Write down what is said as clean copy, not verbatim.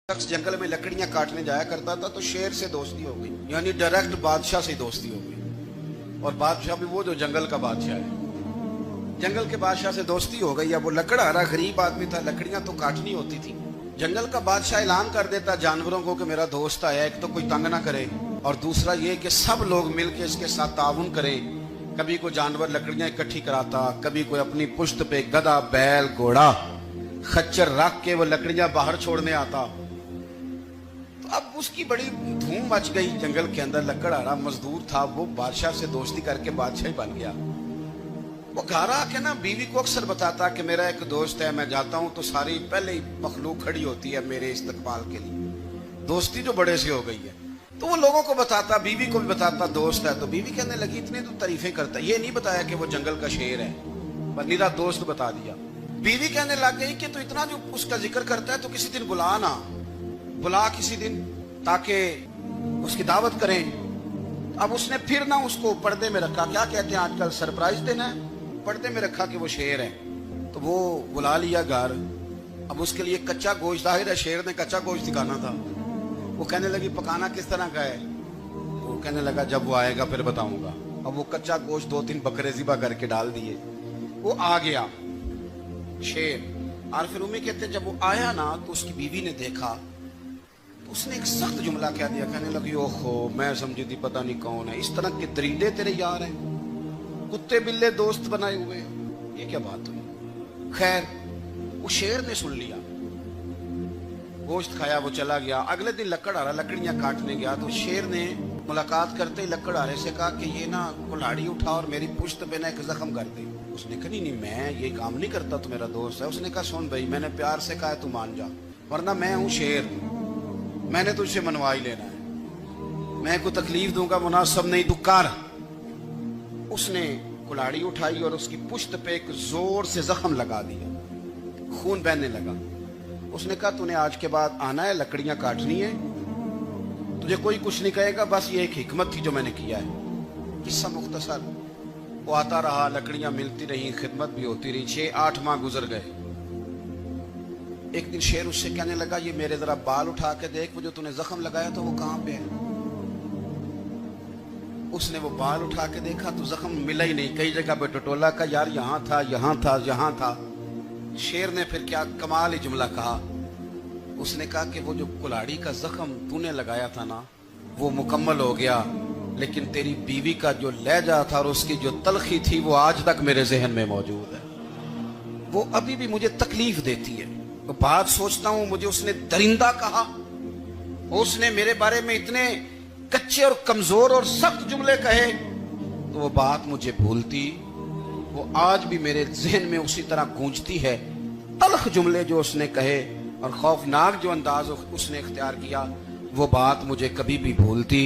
शख्स जंगल में लकड़ियां काटने जाया करता था तो शेर से दोस्ती हो गई, यानी डायरेक्ट बादशाह से दोस्ती हो गई। और बादशाह भी वो जो जंगल का बादशाह है, जंगल के बादशाह से दोस्ती हो गई। अब वो लकड़हारा गरीब आदमी था, लकड़ियां तो काटनी होती थी। जंगल का बादशाह ऐलान कर देता जानवरों को कि मेरा दोस्त आया, एक तो कोई तंग ना करे और दूसरा ये कि सब लोग मिलकर इसके साथ ताउन करें। कभी कोई जानवर लकड़ियां इकट्ठी कराता, कभी कोई अपनी पुश्त पे गधा, बैल, घोड़ा, खच्चर रख के वो लकड़ियां बाहर छोड़ने आता। तो अब उसकी बड़ी धूम मच गई जंगल के अंदर। लकड़हारा मजदूर था, वो बादशाह से दोस्ती करके बादशाह ही बन गया। वो घर आके ना बीवी को अक्सर बताता कि मेरा एक दोस्त है, मैं जाता हूं तो सारी पहले ही मखलूक खड़ी होती है मेरे इस्तकबाल के लिए। दोस्ती जो बड़े से हो गई है, तो वो लोगों को बताता, बीवी को भी बताता दोस्त है। तो बीवी कहने लगी इतनी तो तारीफें करता, ये नहीं बताया कि वो जंगल का शेर है, पर मेरा दोस्त बता दिया। बीवी कहने लग गई कि तो इतना जो उसका जिक्र करता है तो किसी दिन बुला किसी दिन, ताकि उसकी दावत करें। अब उसने फिर ना उसको पर्दे में रखा, क्या कहते हैं आजकल, सरप्राइज देना है, पर्दे में रखा कि वो शेर है। तो वो बुला लिया घर। अब उसके लिए कच्चा गोश्त, जाहिर है शेर ने कच्चा गोश्त दिखाना था। वो कहने लगी पकाना किस तरह का है? वो कहने लगा जब वो आएगा फिर बताऊंगा। अब वो कच्चा गोश्त 2-3 बकरे ज़िबा करके डाल दिए। वो आ गया शेर। और फिर उम्मी कहते जब वो आया ना तो उसकी बीवी ने देखा तो उसने एक सख्त जुमला कह दिया। कहने लगी ओहो, मैं समझी थी पता नहीं कौन है, इस तरह के दरिंदे तेरे यार हैं, कुत्ते बिल्ले दोस्त बनाए हुए, ये क्या बात हुई? खैर वो शेर ने सुन लिया, गोश्त खाया, वो चला गया। अगले दिन लकड़हारा लकड़ियां काटने गया तो शेर ने मुलाकात करते ही लकड़हारे से कहा कि ये ना कुल्हाड़ी उठा और मेरी पुश्त पे ना एक जख्म कर दे। उसने कहा नहीं मैं ये काम नहीं करता, तो मेरा दोस्त है। उसने कहा सुन भाई, मैंने प्यार से कहा तू मान जा, वरना मैं हूं शेर, मैंने तुझसे मनवा ही लेना है, मैं को तकलीफ दूंगा मुनासिब नहीं, तू कर। उसने कुल्हाड़ी उठाई और उसकी पुश्त पे एक जोर से जख्म लगा दिया, खून बहने लगा। उसने कहा तूने आज के बाद आना है, लकड़ियां काटनी है, तुझे कोई कुछ नहीं कहेगा, बस ये एक हिकमत थी जो मैंने किया है। किस्सा मुख्तसर। वो आता रहा, लकड़ियां मिलती रही, खिदमत भी होती रही। 6-8 माह गुजर गए। एक दिन शेर उससे कहने लगा ये मेरे जरा बाल उठा के देख, वो जो तूने जख्म लगाया था वो कहां पे है? उसने वो बाल उठा के देखा तो जख्म मिला ही नहीं, कई जगह पे टटोला का, यार यहां था, यहां था, यहां था। शेर ने फिर क्या कमाल ही जुमला कहा। उसने कहा कि वो जो कुल्हाड़ी का जख्म तूने लगाया था ना वो मुकम्मल हो गया, लेकिन तेरी बीवी का जो लहजा था और उसकी जो तलखी थी वो आज तक मेरे जहन में मौजूद है, वो अभी भी मुझे तकलीफ देती है। तो बात सोचता हूं मुझे उसने दरिंदा कहा, उसने मेरे बारे में इतने कच्चे और कमजोर और सख्त जुमले कहे, तो वो बात मुझे भूलती, वो आज भी मेरे जहन में उसी तरह गूंजती है। तल्ख जुमले जो उसने कहे और खौफनाक जो अंदाज उसने इख्तियार किया, वो बात मुझे कभी भी भूलती